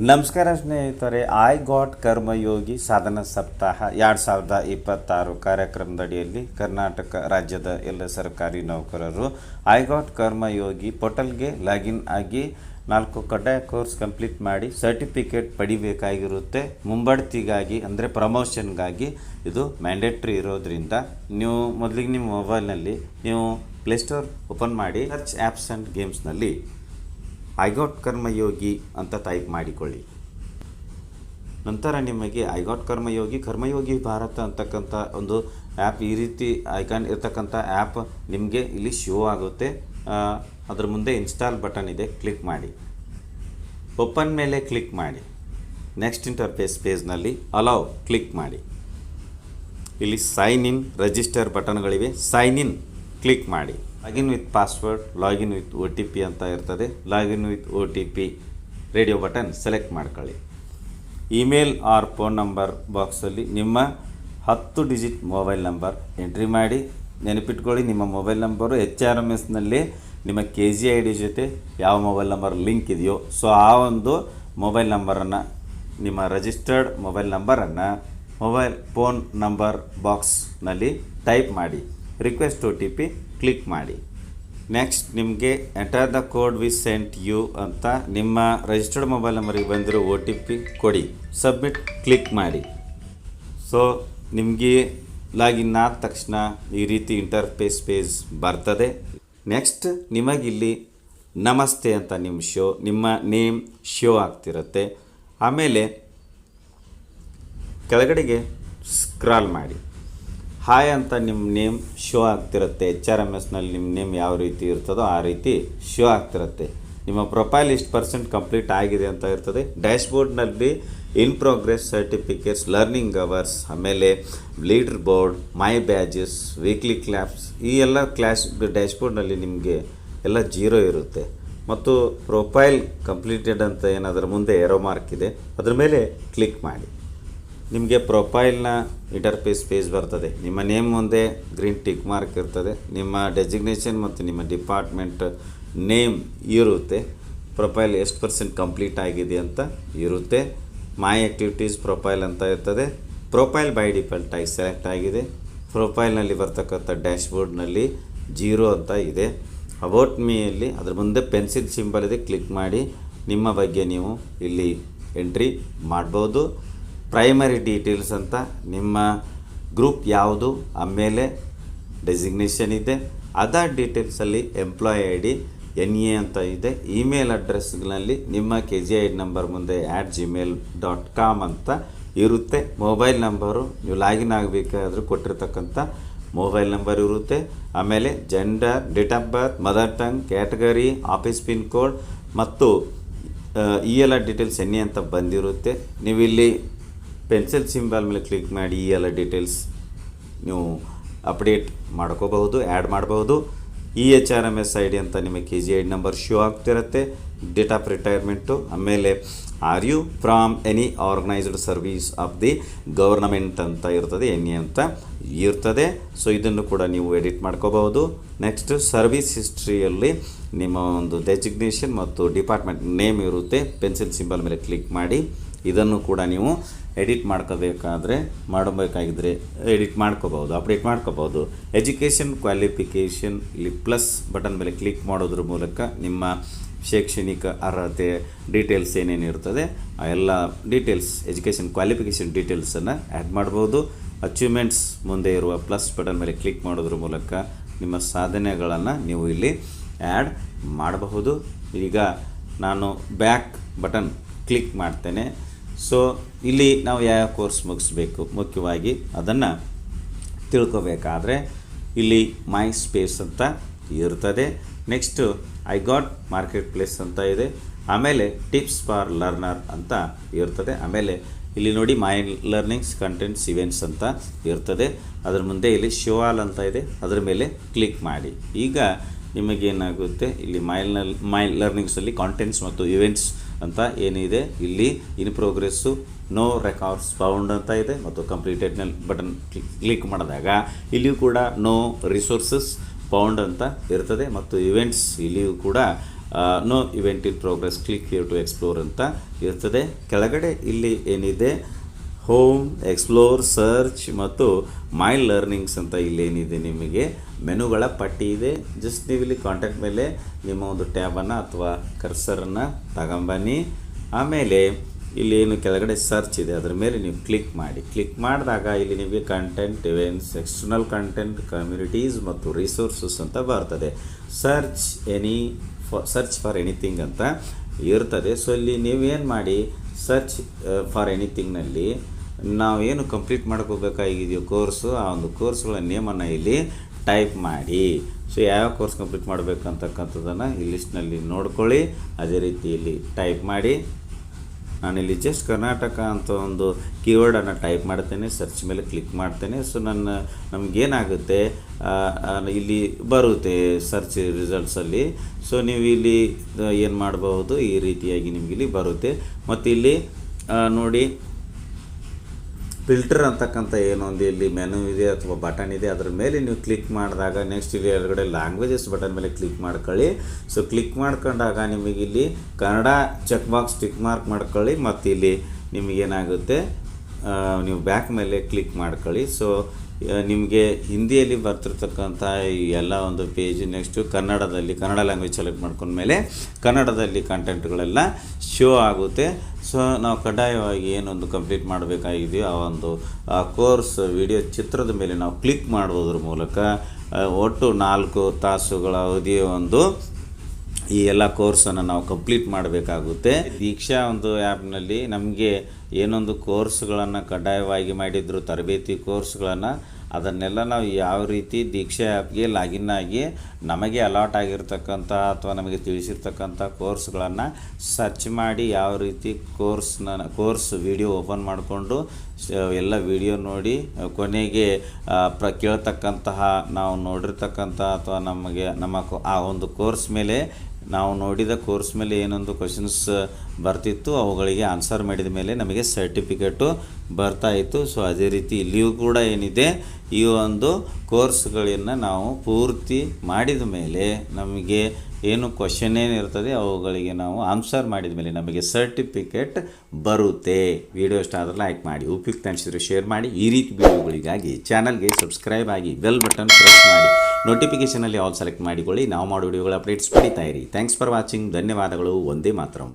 ನಮಸ್ಕಾರ ಸ್ನೇಹಿತರೆ, I got ಕರ್ಮಯೋಗಿ ಸಾಧನಾ ಸಪ್ತಾಹ 2026 ಕಾರ್ಯಕ್ರಮದಡಿಯಲ್ಲಿ ಕರ್ನಾಟಕ ರಾಜ್ಯದ ಎಲ್ಲ ಸರ್ಕಾರಿ ನೌಕರರು ಐ ಗಾಟ್ ಕರ್ಮಯೋಗಿ ಪೋರ್ಟಲ್ಗೆ ಲಾಗಿನ್ ಆಗಿ 4 ಕಡ್ಡಾಯ ಕೋರ್ಸ್ ಕಂಪ್ಲೀಟ್ ಮಾಡಿ ಸರ್ಟಿಫಿಕೇಟ್ ಪಡಿಬೇಕಾಗಿರುತ್ತೆ. ಮುಂಬಡ್ತಿಗಾಗಿ ಅಂದರೆ ಪ್ರಮೋಷನ್ಗಾಗಿ ಇದು ಮ್ಯಾಂಡೇಟ್ರಿ ಇರೋದ್ರಿಂದ ನೀವು ಮೊದಲಿಗೆ ನಿಮ್ಮ ಮೊಬೈಲ್ನಲ್ಲಿ ನೀವು ಪ್ಲೇಸ್ಟೋರ್ ಓಪನ್ ಮಾಡಿ ಸರ್ಚ್ ಆ್ಯಪ್ಸ್ ಆ್ಯಂಡ್ ಗೇಮ್ಸ್ನಲ್ಲಿ ಐ ಗಾಟ್ ಕರ್ಮಯೋಗಿ ಅಂತ ಟೈಪ್ ಮಾಡಿಕೊಳ್ಳಿ. ನಂತರ ನಿಮಗೆ ಐ ಗಾಟ್ ಕರ್ಮಯೋಗಿ ಭಾರತ ಅಂತಕ್ಕಂಥ ಒಂದು ಆ್ಯಪ್, ಈ ರೀತಿ ಐಕಾನ್ ಇರ್ತಕ್ಕಂಥ ಆ್ಯಪ್ ನಿಮಗೆ ಇಲ್ಲಿ ಶೋ ಆಗುತ್ತೆ. ಅದರ ಮುಂದೆ ಇನ್ಸ್ಟಾಲ್ ಬಟನ್ ಇದೆ, ಕ್ಲಿಕ್ ಮಾಡಿ. ಓಪನ್ ಮೇಲೆ ಕ್ಲಿಕ್ ಮಾಡಿ. ನೆಕ್ಸ್ಟ್ ಇಂಟರ್ಫೇಸ್ ಪೇಜ್ನಲ್ಲಿ ಅಲೌ ಕ್ಲಿಕ್ ಮಾಡಿ. ಇಲ್ಲಿ ಸೈನ್ ಇನ್, ರಿಜಿಸ್ಟರ್ ಬಟನ್ಗಳಿವೆ. ಸೈನ್ ಇನ್ ಕ್ಲಿಕ್ ಮಾಡಿ. Login with password, login with OTP ಅಂತ ಇರ್ತದೆ. Login with OTP radio button select ಮಾಡ್ಕೊಳ್ಳಿ. ಇಮೇಲ್ ಆರ್ ಫೋನ್ ನಂಬರ್ ಬಾಕ್ಸಲ್ಲಿ ನಿಮ್ಮ 10 ಡಿಜಿಟ್ ಮೊಬೈಲ್ ನಂಬರ್ ಎಂಟ್ರಿ ಮಾಡಿ. ನೆನಪಿಟ್ಕೊಳ್ಳಿ, ನಿಮ್ಮ ಮೊಬೈಲ್ ನಂಬರು HRMSನಲ್ಲಿ ನಿಮ್ಮ KGID ಜೊತೆ ಯಾವ ಮೊಬೈಲ್ ನಂಬರ್ ಲಿಂಕ್ ಇದೆಯೋ ಆ ಒಂದು ಮೊಬೈಲ್ ನಂಬರನ್ನು, ನಿಮ್ಮ ರಿಜಿಸ್ಟರ್ಡ್ ಮೊಬೈಲ್ ನಂಬರನ್ನು ಮೊಬೈಲ್ ಫೋನ್ ನಂಬರ್ ಬಾಕ್ಸ್ನಲ್ಲಿ ಟೈಪ್ ಮಾಡಿ. ರಿಕ್ವೆಸ್ಟ್ OTP ಕ್ಲಿಕ್ ಮಾಡಿ. ನೆಕ್ಸ್ಟ್ ನಿಮಗೆ enter the code we sent you ಅಂತ ನಿಮ್ಮ ರಿಜಿಸ್ಟರ್ಡ್ ಮೊಬೈಲ್ ನಂಬರಿಗೆ ಬಂದಿರೋ OTP ಕೊಡಿ. ಸಬ್ಮಿಟ್ ಕ್ಲಿಕ್ ಮಾಡಿ. ನಿಮಗೆ ಲಾಗಿನ್ ಆದ ತಕ್ಷಣ ಈ ರೀತಿ ಇಂಟರ್ಫೇಸ್ ಪೇಜ್ ಬರ್ತದೆ. ನೆಕ್ಸ್ಟ್ ನಿಮಗಿಲ್ಲಿ ನಮಸ್ತೆ ಅಂತ ನಿಮ್ಮ ನೇಮ್ ಶೋ ಆಗ್ತಿರುತ್ತೆ. ಆಮೇಲೆ ಕೆಳಗಡೆಗೆ ಸ್ಕ್ರಾಲ್ ಮಾಡಿ. ಹಾಯ್ ಅಂತ ನಿಮ್ಮ ನೇಮ್ ಶೋ ಆಗ್ತಿರುತ್ತೆ. HRMSನಲ್ಲಿ ನಿಮ್ಮ ನೇಮ್ ಯಾವ ರೀತಿ ಇರ್ತದೋ ಆ ರೀತಿ ಶೋ ಆಗ್ತಿರುತ್ತೆ. ನಿಮ್ಮ ಪ್ರೊಫೈಲ್ ಇಷ್ಟು % ಕಂಪ್ಲೀಟ್ ಆಗಿದೆ ಅಂತ ಇರ್ತದೆ. ಡ್ಯಾಶ್ಬೋರ್ಡ್ನಲ್ಲಿ in progress, certificates, learning hours, ಆಮೇಲೆ leader board, my badges, weekly claps, ಈ ಎಲ್ಲ ಡ್ಯಾಶ್ಬೋರ್ಡ್ನಲ್ಲಿ ನಿಮಗೆ ಎಲ್ಲ 0 ಇರುತ್ತೆ. ಮತ್ತು ಪ್ರೊಫೈಲ್ ಕಂಪ್ಲೀಟೆಡ್ ಅಂತ ಏನಾದರ ಮುಂದೆ ಏರೋ ಮಾರ್ಕ್ ಇದೆ, ಅದ್ರ ಮೇಲೆ ಕ್ಲಿಕ್ ಮಾಡಿ. ನಿಮಗೆ ಪ್ರೊಫೈಲ್ನ ಇಂಟರ್ಫೇಸ್ ಪೇಜ್ ಬರ್ತದೆ. ನಿಮ್ಮ ನೇಮ್ ಮುಂದೆ ಗ್ರೀನ್ ಟಿಕ್ ಮಾರ್ಕ್ ಇರ್ತದೆ. ನಿಮ್ಮ ಡೆಸಿಗ್ನೇಷನ್ ಮತ್ತು ನಿಮ್ಮ ಡಿಪಾರ್ಟ್ಮೆಂಟ್ ನೇಮ್ ಇರುತ್ತೆ. ಪ್ರೊಫೈಲ್ ಎಷ್ಟು % ಕಂಪ್ಲೀಟ್ ಆಗಿದೆ ಅಂತ ಇರುತ್ತೆ. ಮೈ ಆ್ಯಕ್ಟಿವಿಟೀಸ್ ಪ್ರೊಫೈಲ್ ಅಂತ ಇರ್ತದೆ. ಪ್ರೊಫೈಲ್ ಬೈ ಡಿಫಾಲ್ಟ್ ಆಗಿ ಸೆಲೆಕ್ಟ್ ಆಗಿದೆ. ಪ್ರೊಫೈಲ್ನಲ್ಲಿ ಬರ್ತಕ್ಕಂಥ ಡ್ಯಾಶ್ಬೋರ್ಡ್ನಲ್ಲಿ 0 ಅಂತ ಇದೆ. ಅಬೌಟ್ ಮೀಯಲ್ಲಿ ಅದ್ರ ಮುಂದೆ ಪೆನ್ಸಿಲ್ ಸಿಂಬಲ್ ಇದೆ, ಕ್ಲಿಕ್ ಮಾಡಿ. ನಿಮ್ಮ ಬಗ್ಗೆ ನೀವು ಇಲ್ಲಿ ಎಂಟ್ರಿ ಮಾಡ್ಬೋದು. ಪ್ರೈಮರಿ ಡೀಟೇಲ್ಸ್ ಅಂತ ನಿಮ್ಮ ಗ್ರೂಪ್ ಯಾವುದು, ಆಮೇಲೆ ಡೆಸಿಗ್ನೇಷನ್ ಇದೆ. ಅದರ್ ಡೀಟೇಲ್ಸಲ್ಲಿ ಎಂಪ್ಲಾಯ್ ID NA ಅಂತ ಇದೆ. ಇಮೇಲ್ ಅಡ್ರೆಸ್ನಲ್ಲಿ ನಿಮ್ಮ KGID ನಂಬರ್ ಮುಂದೆ @gmail.com ಅಂತ ಇರುತ್ತೆ. ಮೊಬೈಲ್ ನಂಬರು ನೀವು ಲಾಗಿನ್ ಆಗಬೇಕಾದ್ರೂ ಕೊಟ್ಟಿರ್ತಕ್ಕಂಥ ಮೊಬೈಲ್ ನಂಬರ್ ಇರುತ್ತೆ. ಆಮೇಲೆ gender, date of birth, mother tongue, category, office pin code ಮತ್ತು ಈ ಎಲ್ಲ ಡೀಟೇಲ್ಸ್ NA ಅಂತ ಬಂದಿರುತ್ತೆ. ನೀವು ಇಲ್ಲಿ ಪೆನ್ಸಿಲ್ ಸಿಂಬಲ್ ಮೇಲೆ ಕ್ಲಿಕ್ ಮಾಡಿ ಈ ಎಲ್ಲ ಡೀಟೇಲ್ಸ್ ನೀವು ಅಪ್ಡೇಟ್ ಮಾಡ್ಕೋಬಹುದು, ಆ್ಯಡ್ ಮಾಡಬಹುದು. HRMS ID ಅಂತ ನಿಮಗೆ KGID ನಂಬರ್ ಶೋ ಆಗ್ತಿರುತ್ತೆ. ಡೇಟ್ ಆಫ್ ರಿಟೈರ್ಮೆಂಟು, ಆಮೇಲೆ are you from any organised service of the government ಅಂತ ಇರ್ತದೆ, NA ಅಂತ ಇರ್ತದೆ. ಇದನ್ನು ಕೂಡ ನೀವು ಎಡಿಟ್ ಮಾಡ್ಕೋಬಹುದು. ನೆಕ್ಸ್ಟ್ ಸರ್ವಿಸ್ ಹಿಸ್ಟ್ರಿಯಲ್ಲಿ ನಿಮ್ಮ ಒಂದು ಡೆಸಿಗ್ನೇಷನ್ ಮತ್ತು ಡಿಪಾರ್ಟ್ಮೆಂಟ್ ನೇಮ್ ಇರುತ್ತೆ. ಪೆನ್ಸಿಲ್ ಸಿಂಬಲ್ ಮೇಲೆ ಕ್ಲಿಕ್ ಮಾಡಿ. ಇದನ್ನು ಕೂಡ ನೀವು ಎಡಿಟ್ ಮಾಡಬೇಕಾಗಿದ್ದರೆ ಎಡಿಟ್ ಮಾಡ್ಕೋಬಹುದು, ಅಪ್ಡೇಟ್ ಮಾಡ್ಕೋಬಹುದು. ಎಜುಕೇಷನ್ ಕ್ವಾಲಿಫಿಕೇಷನ್ ಇಲ್ಲಿ ಪ್ಲಸ್ ಬಟನ್ ಮೇಲೆ ಕ್ಲಿಕ್ ಮಾಡೋದ್ರ ಮೂಲಕ ನಿಮ್ಮ ಶೈಕ್ಷಣಿಕ ಅರ್ಹತೆ ಡೀಟೇಲ್ಸ್ ಏನೇನು ಇರ್ತದೆ ಆ ಎಲ್ಲ ಡೀಟೇಲ್ಸ್, ಎಜುಕೇಷನ್ ಕ್ವಾಲಿಫಿಕೇಷನ್ ಡೀಟೇಲ್ಸನ್ನು ಆ್ಯಡ್ ಮಾಡ್ಬೋದು. ಅಚೀವ್ಮೆಂಟ್ಸ್ ಮುಂದೆ ಇರುವ ಪ್ಲಸ್ ಬಟನ್ ಮೇಲೆ ಕ್ಲಿಕ್ ಮಾಡೋದ್ರ ಮೂಲಕ ನಿಮ್ಮ ಸಾಧನೆಗಳನ್ನು ನೀವು ಇಲ್ಲಿ ಆ್ಯಡ್ ಮಾಡಬಹುದು. ಈಗ ನಾನು ಬ್ಯಾಕ್ ಬಟನ್ ಕ್ಲಿಕ್ ಮಾಡ್ತೇನೆ. ಇಲ್ಲಿ ನಾವು ಯಾವ ಕೋರ್ಸ್ ಮುಗಿಸ್ಬೇಕು ಮುಖ್ಯವಾಗಿ ಅದನ್ನು ತಿಳ್ಕೊಬೇಕಾದ್ರೆ ಇಲ್ಲಿ ಮೈ ಸ್ಪೇಸ್ ಅಂತ ಇರ್ತದೆ. Next I got market place ಅಂತ ಇದೆ. ಆಮೇಲೆ ಟಿಪ್ಸ್ ಫಾರ್ ಲರ್ನರ್ ಅಂತ ಇರ್ತದೆ. ಆಮೇಲೆ ಇಲ್ಲಿ ನೋಡಿ ಮೈ ಲರ್ನಿಂಗ್ಸ್ ಕಂಟೆಂಟ್ಸ್ ಇವೆಂಟ್ಸ್ ಅಂತ ಇರ್ತದೆ. ಅದರ ಮುಂದೆ ಇಲ್ಲಿ ಶೋ ಆಲ್ ಅಂತ ಇದೆ, ಅದರ ಮೇಲೆ ಕ್ಲಿಕ್ ಮಾಡಿ. ಈಗ ನಿಮಗೇನಾಗುತ್ತೆ, ಇಲ್ಲಿ ಮೈ ಲರ್ನಿಂಗ್ಸಲ್ಲಿ ಕಾಂಟೆಂಟ್ಸ್ ಮತ್ತು ಇವೆಂಟ್ಸ್ ಅಂತ ಏನಿದೆ, ಇಲ್ಲಿ ಇನ್ ಪ್ರೋಗ್ರೆಸ್ಸು, ನೋ ರೆಕಾರ್ಡ್ಸ್ ಫೌಂಡ್ ಅಂತ ಇದೆ ಮತ್ತು ಕಂಪ್ಲೀಟೆಡ್ನಲ್ಲಿ ಬಟನ್ ಕ್ಲಿಕ್ ಮಾಡಿದಾಗ ಇಲ್ಲಿಯೂ ಕೂಡ ನೋ ರಿಸೋರ್ಸಸ್ ಫೌಂಡ್ ಅಂತ ಇರ್ತದೆ ಮತ್ತು ಇವೆಂಟ್ಸ್ ಇಲ್ಲಿಯೂ ಕೂಡ no event in progress, click here to explore ಅಂತ ಇರ್ತದೆ. ಕೆಳಗಡೆ ಇಲ್ಲಿ ಏನಿದೆ ಹೋಮ್, ಎಕ್ಸ್ಪ್ಲೋರ್, ಸರ್ಚ್ ಮತ್ತು ಮೈ ಲರ್ನಿಂಗ್ಸ್ ಅಂತ ಇಲ್ಲೇನಿದೆ ನಿಮಗೆ ಮೆನುಗಳ ಪಟ್ಟಿ ಇದೆ. ಜಸ್ಟ್ ನೀವು ಇಲ್ಲಿ ಕಾಂಟ್ಯಾಕ್ಟ್ ಮೇಲೆ ನಿಮ್ಮ ಒಂದು ಟ್ಯಾಬನ್ನು ಅಥವಾ ಕರ್ಸರನ್ನು ತಗೊಂಬನ್ನಿ. ಆಮೇಲೆ ಇಲ್ಲಿ ಏನು ಕೆಳಗಡೆ ಸರ್ಚ್ ಇದೆ ಅದರ ಮೇಲೆ ನೀವು ಕ್ಲಿಕ್ ಮಾಡಿ. ಕ್ಲಿಕ್ ಮಾಡಿದಾಗ ಇಲ್ಲಿ ನಿಮಗೆ content, events, external content, communities ಮತ್ತು ರಿಸೋರ್ಸಸ್ ಅಂತ ಬರ್ತದೆ. ಸರ್ಚ್ ಫಾರ್ ಎನಿಥಿಂಗ್ ಅಂತ ಇರ್ತದೆ. ಸೊ ಇಲ್ಲಿ ನೀವೇನು ಮಾಡಿ, ಸರ್ಚ್ ಫಾರ್ ಎನಿಥಿಂಗ್ನಲ್ಲಿ ನಾವೇನು ಕಂಪ್ಲೀಟ್ ಮಾಡ್ಕೋಬೇಕಾಗಿದೆಯೋ ಕೋರ್ಸು, ಆ ಒಂದು ಕೋರ್ಸ್ಗಳ ನೇಮನ್ನು ಇಲ್ಲಿ ಟೈಪ್ ಮಾಡಿ. ಸೊ ಯಾವ ಕೋರ್ಸ್ ಕಂಪ್ಲೀಟ್ ಮಾಡಬೇಕಂತಕ್ಕಂಥದ್ದನ್ನು ಈ ಲಿಸ್ಟ್ನಲ್ಲಿ ನೋಡ್ಕೊಳ್ಳಿ. ಅದೇ ರೀತಿ ಇಲ್ಲಿ ಟೈಪ್ ಮಾಡಿ. ನಾನಿಲ್ಲಿ ಜಸ್ಟ್ ಕರ್ನಾಟಕ ಅಂತ ಒಂದು ಕೀವರ್ಡನ್ನು ಟೈಪ್ ಮಾಡ್ತೇನೆ, ಸರ್ಚ್ ಮೇಲೆ ಕ್ಲಿಕ್ ಮಾಡ್ತೇನೆ. ಸೊ ನಮಗೇನಾಗುತ್ತೆ ಇಲ್ಲಿ ಬರುತ್ತೆ ಸರ್ಚ್ ರಿಸಲ್ಟ್ಸಲ್ಲಿ. ಸೊ ನೀವು ಇಲ್ಲಿ ಏನು ಮಾಡಬಹುದು, ಈ ರೀತಿಯಾಗಿ ನಿಮಗೆ ಇಲ್ಲಿ ಬರುತ್ತೆ. ಮತ್ತು ಇಲ್ಲಿ ನೋಡಿ ಫಿಲ್ಟರ್ ಅಂತಕ್ಕಂಥ ಏನೊಂದು ಇಲ್ಲಿ ಮೆನು ಇದೆ ಅಥವಾ ಬಟನ್ ಇದೆ, ಅದರ ಮೇಲೆ ನೀವು ಕ್ಲಿಕ್ ಮಾಡಿದಾಗ ನೆಕ್ಸ್ಟ್ ಇಲ್ಲಿ ಎರಗಡೆ ಲ್ಯಾಂಗ್ವೇಜಸ್ ಬಟನ್ ಮೇಲೆ ಕ್ಲಿಕ್ ಮಾಡ್ಕೊಳ್ಳಿ. ಸೊ ಕ್ಲಿಕ್ ಮಾಡ್ಕೊಂಡಾಗ ನಿಮಗೆ ಇಲ್ಲಿ Kannada check box tick mark ಮಾಡ್ಕೊಳ್ಳಿ. ಮತ್ತು ಇಲ್ಲಿ ನಿಮಗೇನಾಗುತ್ತೆ, ನೀವು ಬ್ಯಾಕ್ ಮೇಲೆ ಕ್ಲಿಕ್ ಮಾಡ್ಕೊಳ್ಳಿ. ಸೊ ನಿಮಗೆ ಹಿಂದಿಯಲ್ಲಿ ಬರ್ತಿರ್ತಕ್ಕಂಥ ಈ ಎಲ್ಲ ಒಂದು page next Kannada language select ಮಾಡ್ಕೊಂಡ್ಮೇಲೆ ಕನ್ನಡದಲ್ಲಿ ಕಂಟೆಂಟ್ಗಳೆಲ್ಲ ಶೋ ಆಗುತ್ತೆ. ಸೊ ನಾವು ಕಡ್ಡಾಯವಾಗಿ ಏನೊಂದು ಕಂಪ್ಲೀಟ್ ಮಾಡಬೇಕಾಗಿದೆಯೋ ಆ ಒಂದು ಕೋರ್ಸ್ ವಿಡಿಯೋ ಚಿತ್ರದ ಮೇಲೆ ನಾವು ಕ್ಲಿಕ್ ಮಾಡೋದ್ರ ಮೂಲಕ ಒಟ್ಟು 4 ತಾಸುಗಳ ಅವಧಿಯ ಒಂದು ಈ ಎಲ್ಲ ಕೋರ್ಸನ್ನು ನಾವು ಕಂಪ್ಲೀಟ್ ಮಾಡಬೇಕಾಗುತ್ತೆ. ದೀಕ್ಷಾ ಒಂದು ಆ್ಯಪ್ನಲ್ಲಿ ನಮಗೆ ಏನೊಂದು ಕೋರ್ಸ್ಗಳನ್ನು ಕಡ್ಡಾಯವಾಗಿ ಮಾಡಿದ್ರು, ತರಬೇತಿ ಕೋರ್ಸ್ಗಳನ್ನು, ಅದನ್ನೆಲ್ಲ ನಾವು ಯಾವ ರೀತಿ ದೀಕ್ಷಾ ಆ್ಯಪ್ಗೆ ಲಾಗಿನ್ ಆಗಿ ನಮಗೆ ಅಲಾಟ್ ಆಗಿರ್ತಕ್ಕಂಥ ಅಥವಾ ನಮಗೆ ತಿಳಿಸಿರ್ತಕ್ಕಂಥ ಕೋರ್ಸ್ಗಳನ್ನು ಸರ್ಚ್ ಮಾಡಿ ಯಾವ ರೀತಿ ಕೋರ್ಸ್ ವಿಡಿಯೋ ಓಪನ್ ಮಾಡಿಕೊಂಡು ಎಲ್ಲ ವಿಡಿಯೋ ನೋಡಿ ಕೊನೆಗೆ ಕೇಳ್ತಕ್ಕಂತಹ ನಾವು ನೋಡಿರ್ತಕ್ಕಂಥ ಅಥವಾ ನಮ್ಮ ಆ ಒಂದು ಕೋರ್ಸ್ ಮೇಲೆ ನಾವು ನೋಡಿದ ಕೋರ್ಸ್ ಮೇಲೆ ಏನೊಂದು ಕ್ವಶನ್ಸ್ ಬರ್ತಿತ್ತು ಅವುಗಳಿಗೆ ಆನ್ಸರ್ ಮಾಡಿದ ಮೇಲೆ ನಮಗೆ ಸರ್ಟಿಫಿಕೇಟು ಬರ್ತಾಯಿತ್ತು. ಸೊ ಅದೇ ರೀತಿ ಇಲ್ಲಿಯೂ ಕೂಡ ಏನಿದೆ, ಈ ಒಂದು ಕೋರ್ಸ್ಗಳನ್ನು ನಾವು ಪೂರ್ತಿ ಮಾಡಿದ ಮೇಲೆ ನಮಗೆ ಏನು ಕ್ವಶನ್ ಏನಿರ್ತದೆ ಅವುಗಳಿಗೆ ನಾವು ಆನ್ಸರ್ ಮಾಡಿದ ಮೇಲೆ ನಮಗೆ ಸರ್ಟಿಫಿಕೇಟ್ ಬರುತ್ತೆ. ವಿಡಿಯೋ ಇಷ್ಟ ಆದರೆ ಲೈಕ್ ಮಾಡಿ, ಉಪಯುಕ್ತ ಅನಿಸಿದ್ರೆ ಶೇರ್ ಮಾಡಿ. ಈ ರೀತಿ ವಿಡಿಯೋಗಳಿಗಾಗಿ ಚಾನಲ್ಗೆ ಸಬ್ಸ್ಕ್ರೈಬ್ ಆಗಿ ಬೆಲ್ ಬಟನ್ ಪ್ರೆಸ್ ಮಾಡಿ, ನೋಟಿಫಿಕೇಷನಲ್ಲಿ ಆಲ್ ಸೆಲೆಕ್ಟ್ ಮಾಡಿಕೊಳ್ಳಿ. ನಾವು ಮಾಡೋ ವಿಡಿಯೋಗಳ ಅಪ್ಡೇಟ್ಸ್ ಪಡಿತಾ ಇರಿ. Thanks for watching. ಧನ್ಯವಾದಗಳು. ಒಂದೇ ಮಾತರಂ.